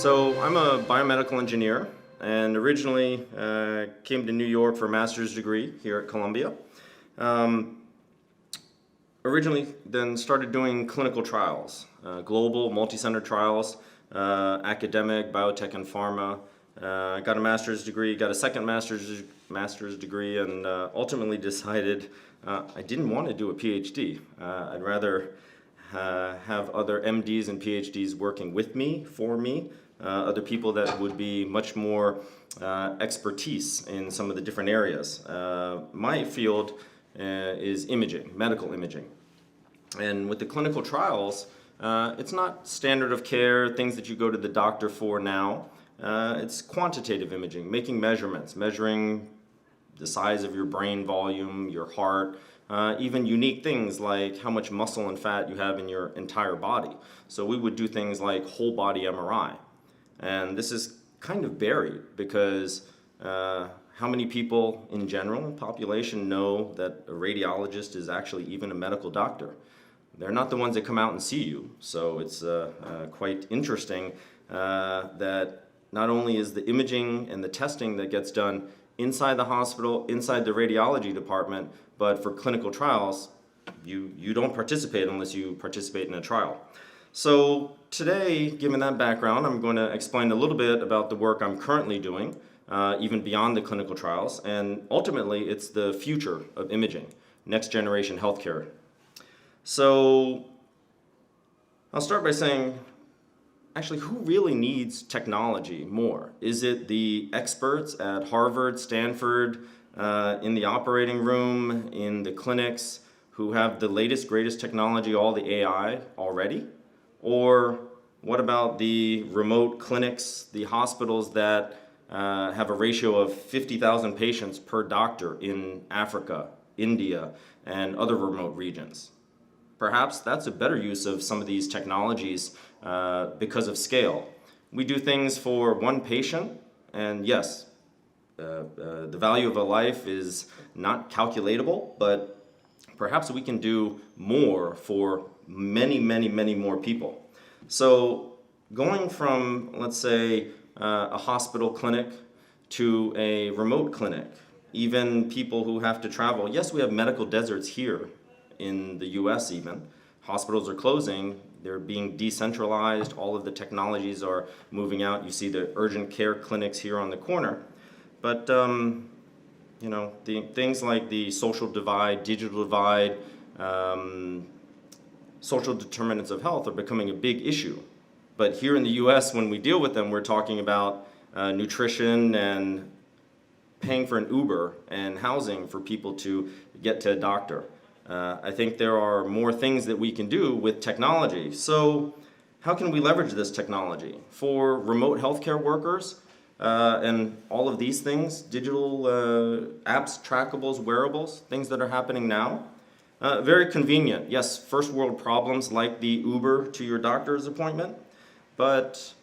So I'm a biomedical engineer and originally came to New York for a master's degree here at Columbia. Originally then started doing clinical trials, global multi-center trials, academic, biotech and pharma. Got a master's degree, got a second master's degree, and ultimately decided I didn't want to do a PhD. I'd rather have other MDs and PhDs working with me, for me, other people that would be much more expertise in some of the different areas. My field is imaging, medical imaging. And with the clinical trials, it's not standard of care, things that you go to the doctor for now. It's quantitative imaging, making measurements, measuring the size of your brain volume, your heart, even unique things like how much muscle and fat you have in your entire body. So we would do things like whole body MRI. And this is kind of buried because how many people in general, population, know that a radiologist is actually even a medical doctor? They're not the ones that come out and see you. So it's quite interesting that not only is the imaging and the testing that gets done inside the hospital, inside the radiology department, but for clinical trials, you don't participate unless you participate in a trial. So today, given that background, I'm going to explain a little bit about the work I'm currently doing, even beyond the clinical trials, and ultimately it's the future of imaging, next generation healthcare. So I'll start by saying, actually, who really needs technology more? Is it the experts at Harvard, Stanford, in the operating room, in the clinics, who have the latest, greatest technology, all the AI already? Or what about the remote clinics, the hospitals that have a ratio of 50,000 patients per doctor in Africa, India, and other remote regions? Perhaps that's a better use of some of these technologies because of scale. We do things for one patient, and yes, the value of a life is not calculatable, but perhaps we can do more for many, many, many more people. So going from, let's say, a hospital clinic to a remote clinic, even people who have to travel. Yes, we have medical deserts here in the US even. Hospitals are closing, they're being decentralized, all of the technologies are moving out. You see the urgent care clinics here on the corner. But you know, the things like the social divide, digital divide, social determinants of health are becoming a big issue. But here in the US, when we deal with them, we're talking about nutrition and paying for an Uber and housing for people to get to a doctor. I think there are more things that we can do with technology. So how can we leverage this technology? For remote healthcare workers and all of these things, digital apps, trackables, wearables, things that are happening now, very convenient. Yes, first world problems like the Uber to your doctor's appointment, but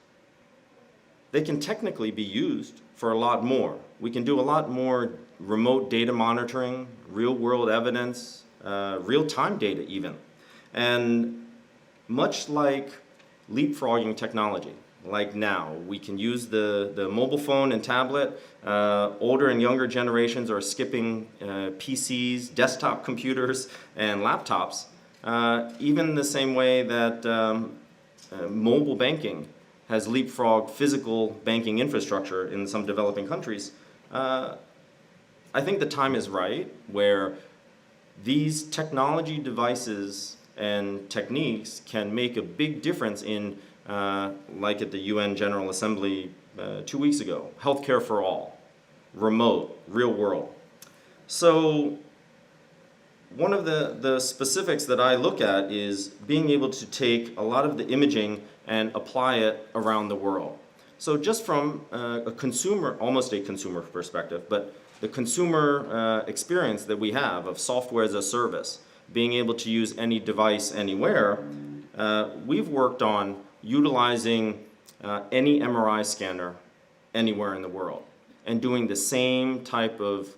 they can technically be used for a lot more. We can do a lot more remote data monitoring, real world evidence, real-time data even. And much like leapfrogging technology, like now, we can use the mobile phone and tablet. Older and younger generations are skipping PCs, desktop computers, and laptops, even the same way that mobile banking has leapfrogged physical banking infrastructure in some developing countries. I think the time is right where these technology devices and techniques can make a big difference in, like at the UN General Assembly 2 weeks ago, healthcare for all, remote, real world. So one of the specifics that I look at is being able to take a lot of the imaging and apply it around the world. So just from a consumer, almost a consumer perspective, but the consumer experience that we have of software as a service, being able to use any device anywhere, we've worked on utilizing any MRI scanner anywhere in the world and doing the same type of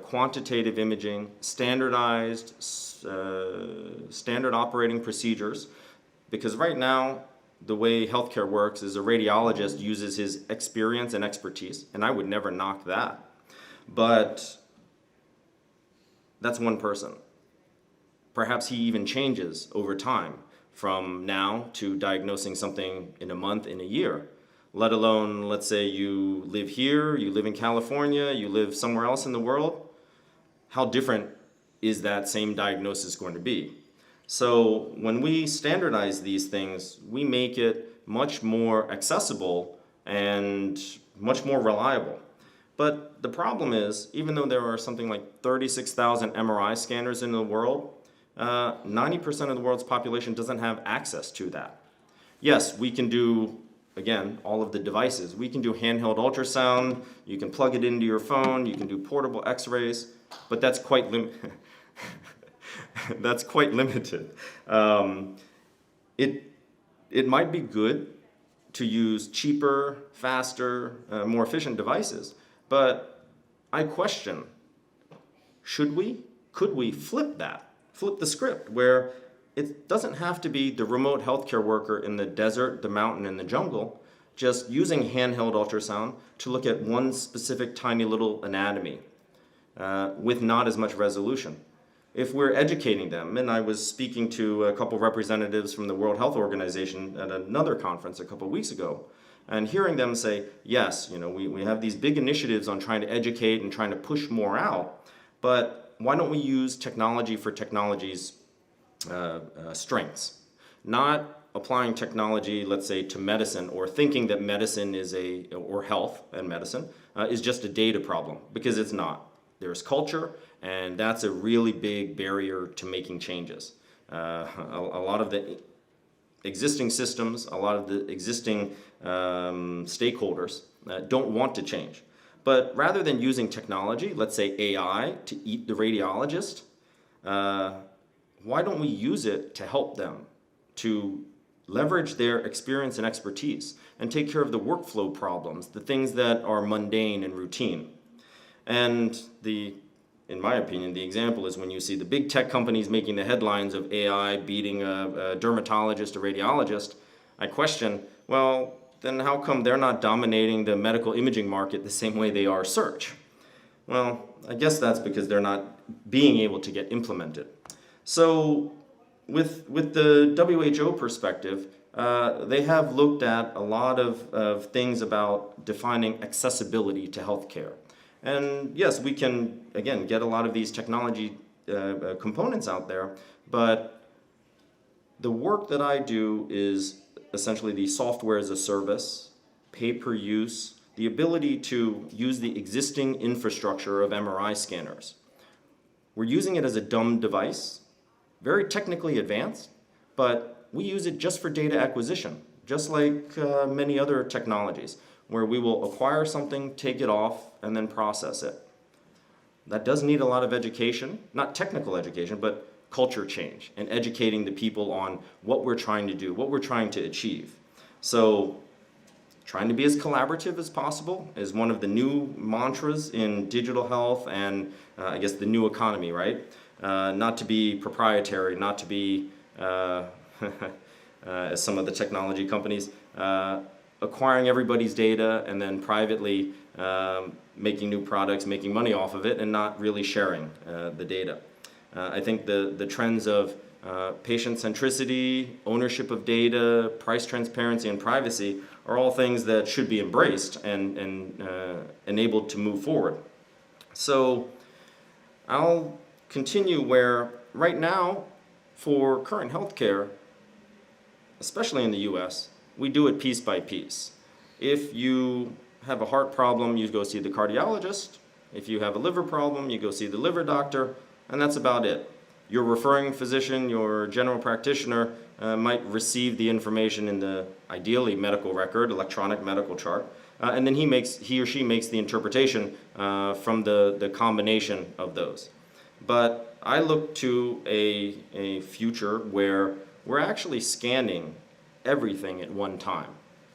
quantitative imaging, standardized, standard operating procedures, because right now the way healthcare works is a radiologist uses his experience and expertise, and I would never knock that. But that's one person. Perhaps he even changes over time from now to diagnosing something in a month, in a year. Let alone, let's say you live here, you live in California, you live somewhere else in the world. How different is that same diagnosis going to be? So when we standardize these things, we make it much more accessible and much more reliable. But the problem is, even though there are something like 36,000 MRI scanners in the world, 90% of the world's population doesn't have access to that. Yes, we can do, again, all of the devices. We can do handheld ultrasound, you can plug it into your phone, you can do portable x-rays, but that's quite limited. That's quite limited. It might be good to use cheaper, faster, more efficient devices, but I question, could we flip the script where it doesn't have to be the remote healthcare worker in the desert, the mountain, and the jungle, just using handheld ultrasound to look at one specific tiny little anatomy with not as much resolution. If we're educating them, and I was speaking to a couple representatives from the World Health Organization at another conference a couple weeks ago, and hearing them say, yes, we have these big initiatives on trying to educate and trying to push more out, but why don't we use technology for technology's strengths? Not applying technology, let's say, to medicine, or thinking that medicine or health and medicine is just a data problem, because it's not. There's culture, and that's a really big barrier to making changes. A lot of the existing systems, a lot of the existing stakeholders don't want to change. But rather than using technology, let's say AI, to eat the radiologist, why don't we use it to help them, to leverage their experience and expertise, and take care of the workflow problems, the things that are mundane and routine. And in my opinion, the example is when you see the big tech companies making the headlines of AI beating a dermatologist, a radiologist, I question, well, then how come they're not dominating the medical imaging market the same way they are search? Well, I guess that's because they're not being able to get implemented. So with the WHO perspective, they have looked at a lot of things about defining accessibility to healthcare. And yes, we can, again, get a lot of these technology components out there, but the work that I do is essentially the software as a service, pay-per-use, the ability to use the existing infrastructure of MRI scanners. We're using it as a dumb device, very technically advanced, but we use it just for data acquisition, just like many other technologies, where we will acquire something, take it off, and then process it. That does need a lot of education, not technical education, but culture change, and educating the people on what we're trying to do, what we're trying to achieve. So trying to be as collaborative as possible is one of the new mantras in digital health and I guess the new economy, right? Not to be proprietary, not to be, as some of the technology companies, acquiring everybody's data and then privately making new products, making money off of it, and not really sharing the data. I think the trends of patient centricity, ownership of data, price transparency, and privacy are all things that should be embraced and enabled to move forward. So I'll continue where right now, for current healthcare, especially in the US, we do it piece by piece. If you have a heart problem, you go see the cardiologist. If you have a liver problem, you go see the liver doctor, and that's about it. Your referring physician, your general practitioner, might receive the information in the, ideally, medical record, electronic medical chart, and then he or she makes the interpretation from the combination of those. But I look to a future where we're actually scanning everything at one time.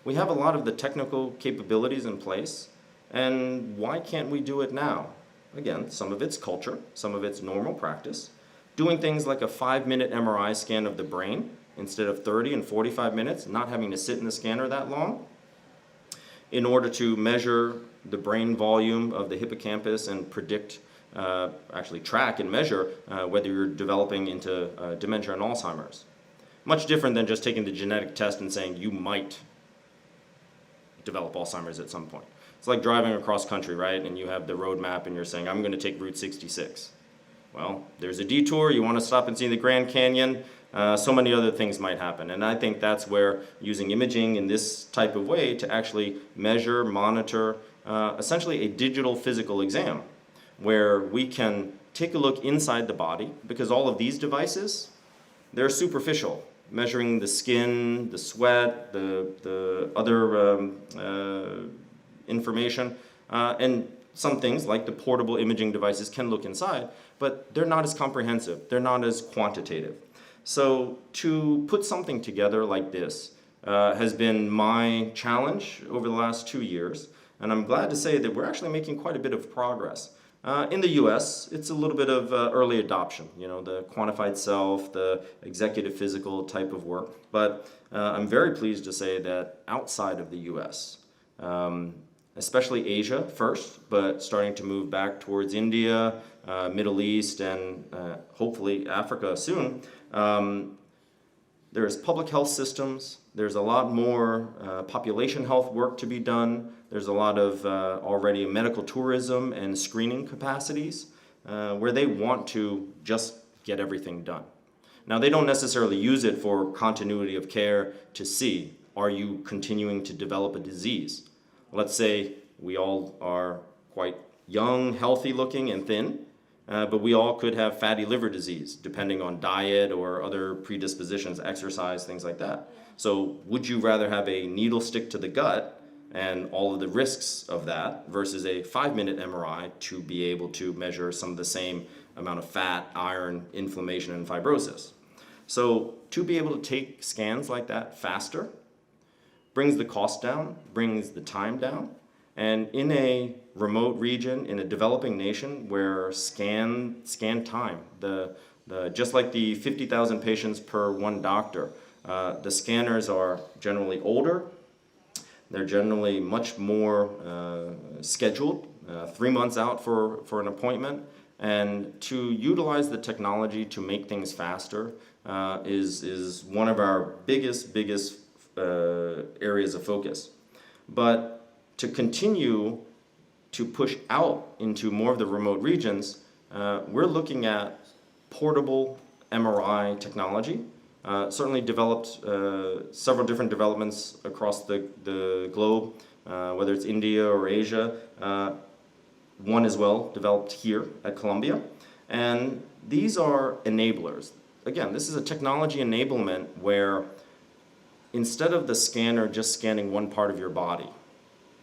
We have a lot of the technical capabilities in place, and why can't we do it now? Again, some of it's culture, some of it's normal practice. Doing things like a 5-minute MRI scan of the brain instead of 30 and 45 minutes, not having to sit in the scanner that long, in order to measure the brain volume of the hippocampus and predict, actually track and measure whether you're developing into dementia and Alzheimer's. Much different than just taking the genetic test and saying you might develop Alzheimer's at some point. It's like driving across country, right? And you have the road map and you're saying, I'm going to take Route 66. Well, there's a detour, you want to stop and see the Grand Canyon, so many other things might happen. And I think that's where using imaging in this type of way to actually measure, monitor, essentially a digital physical exam, where we can take a look inside the body, because all of these devices, they're superficial, measuring the skin, the sweat, the other information, and some things like the portable imaging devices can look inside, but they're not as comprehensive, they're not as quantitative. So to put something together like this has been my challenge over the last 2 years, and I'm glad to say that we're actually making quite a bit of progress. In the US, it's a little bit of early adoption, you know, the quantified self, the executive physical type of work, but I'm very pleased to say that outside of the US, especially Asia first, but starting to move back towards India, Middle East, and hopefully Africa soon. There's public health systems, there's a lot more population health work to be done, there's a lot of already medical tourism and screening capacities where they want to just get everything done. Now, they don't necessarily use it for continuity of care to see, are you continuing to develop a disease? Let's say we all are quite young, healthy looking and thin, but we all could have fatty liver disease depending on diet or other predispositions, exercise, things like that. So would you rather have a needle stick to the gut and all of the risks of that versus a 5-minute MRI to be able to measure some of the same amount of fat, iron, inflammation, and fibrosis? So to be able to take scans like that faster brings the cost down, brings the time down, and in a remote region, in a developing nation where scan time, just like the 50,000 patients per one doctor, the scanners are generally older, they're generally much more scheduled, 3 months out for an appointment, and to utilize the technology to make things faster is one of our biggest areas of focus. But to continue to push out into more of the remote regions, we're looking at portable MRI technology. Certainly developed several different developments across the globe, whether it's India or Asia. One as well developed here at Columbia. And these are enablers. Again, this is a technology enablement where instead of the scanner just scanning one part of your body,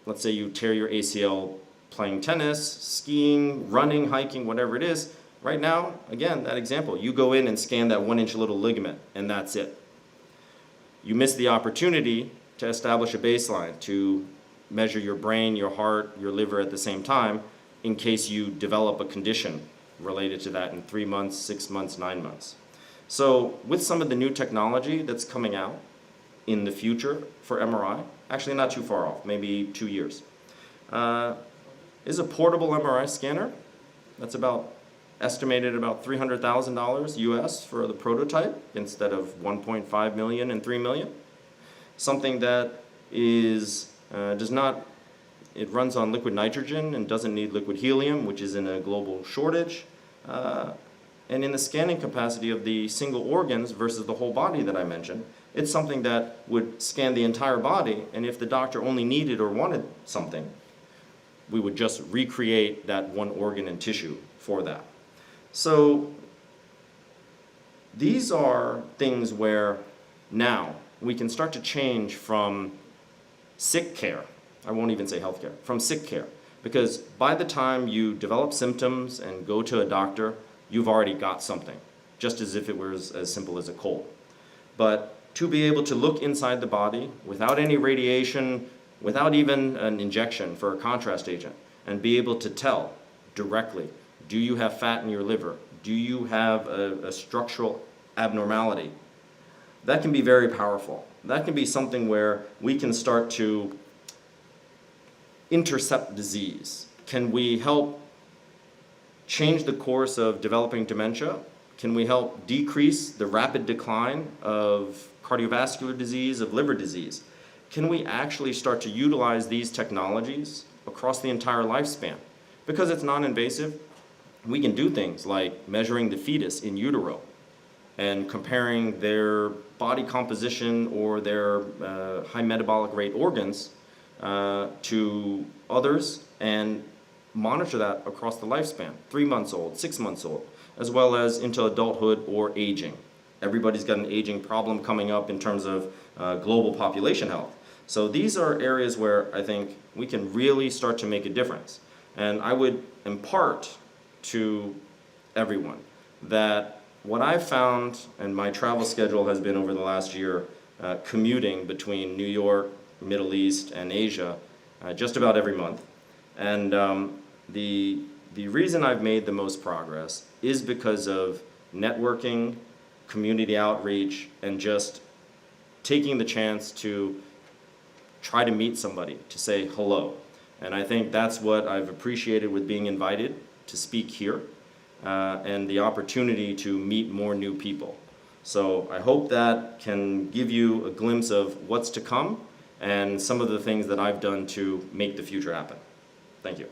let's say you tear your ACL playing tennis, skiing, running, hiking, whatever it is, right now, again, that example, you go in and scan that 1-inch little ligament, and that's it. You miss the opportunity to establish a baseline, to measure your brain, your heart, your liver at the same time, in case you develop a condition related to that in 3 months, 6 months, 9 months. So with some of the new technology that's coming out in the future for MRI, actually not too far off, maybe 2 years, is a portable MRI scanner that's estimated about $300,000 US for the prototype instead of 1.5 million and 3 million. Something that it runs on liquid nitrogen and doesn't need liquid helium, which is in a global shortage. And in the scanning capacity of the single organs versus the whole body that I mentioned, it's something that would scan the entire body, and if the doctor only needed or wanted something, we would just recreate that one organ and tissue for that. So these are things where now we can start to change from sick care, I won't even say healthcare, from sick care. Because by the time you develop symptoms and go to a doctor, you've already got something, just as if it was as simple as a cold. But to be able to look inside the body without any radiation, without even an injection for a contrast agent, and be able to tell directly, do you have fat in your liver? Do you have a structural abnormality? that can be very powerful. That can be something where we can start to intercept disease. Can we help change the course of developing dementia? Can we help decrease the rapid decline of cardiovascular disease, of liver disease? Can we actually start to utilize these technologies across the entire lifespan? Because it's non-invasive, we can do things like measuring the fetus in utero and comparing their body composition or their high metabolic rate organs to others and monitor that across the lifespan, 3 months old, 6 months old, as well as into adulthood or aging. Everybody's got an aging problem coming up in terms of global population health. So these are areas where I think we can really start to make a difference. And I would impart to everyone that what I've found, and my travel schedule has been over the last year, commuting between New York, Middle East, and Asia just about every month. And the reason I've made the most progress is because of networking, community outreach, and just taking the chance to try to meet somebody, to say hello. And I think that's what I've appreciated with being invited to speak here and the opportunity to meet more new people. So I hope that can give you a glimpse of what's to come and some of the things that I've done to make the future happen. Thank you.